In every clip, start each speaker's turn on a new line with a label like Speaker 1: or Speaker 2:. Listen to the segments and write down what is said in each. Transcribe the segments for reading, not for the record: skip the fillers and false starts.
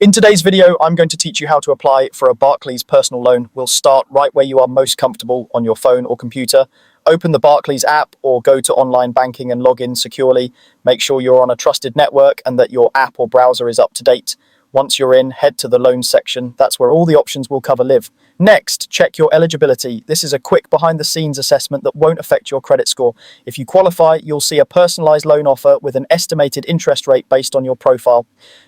Speaker 1: In today's video, I'm going to teach you how to apply for a Barclays personal loan. We'll start right where you are most comfortable on your phone or computer. Open the Barclays app or go to online banking and log in securely. Make sure you're on a trusted network and that your app or browser is up to date. Once you're in, head to the loans section. That's where all the options we'll cover live. Next, check your eligibility. This is a quick behind-the-scenes assessment that won't affect your credit score. If you qualify, you'll see a personalized loan offer with an estimated interest rate based on your profile.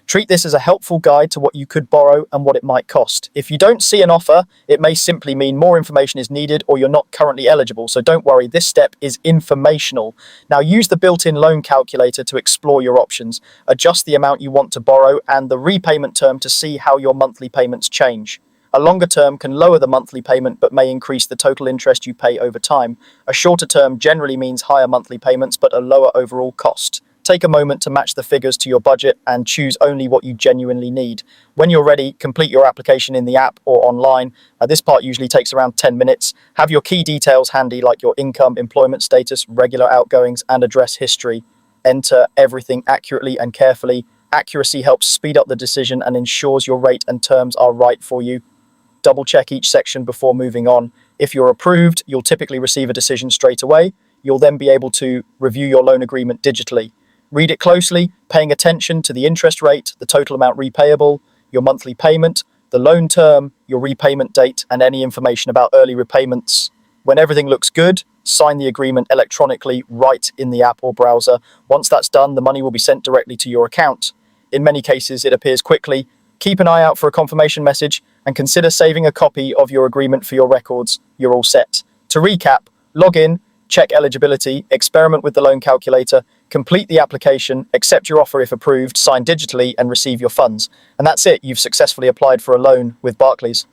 Speaker 1: Treat this as a helpful guide to what you could borrow and what it might cost. If you don't see an offer, it may simply mean more information is needed or you're not currently eligible, so don't worry, this step is informational. Now use the built-in loan calculator to explore your options. Adjust the amount you want to borrow and the repayment term to see how your monthly payments change. A longer term can lower the monthly payment but may increase the total interest you pay over time. A shorter term generally means higher monthly payments but a lower overall cost. Take a moment to match the figures to your budget and choose only what you genuinely need. When you're ready, complete your application in the app or online. This part usually takes around 10 minutes. Have your key details handy like your income, employment status, regular outgoings, and address history. Enter everything accurately and carefully. Accuracy helps speed up the decision and ensures your rate and terms are right for you. Double check each section before moving on. If you're approved, you'll typically receive a decision straight away. You'll then be able to review your loan agreement digitally. Read it closely, paying attention to the interest rate, the total amount repayable, your monthly payment, the loan term, your repayment date, and any information about early repayments. When everything looks good, sign the agreement electronically right in the app or browser. Once that's done, the money will be sent directly to your account. In many cases, it appears quickly. Keep an eye out for a confirmation message and consider saving a copy of your agreement for your records. You're all set. To recap, log in, check eligibility, experiment with the loan calculator, complete the application, accept your offer if approved, sign digitally, and receive your funds. And that's it. You've successfully applied for a loan with Barclays.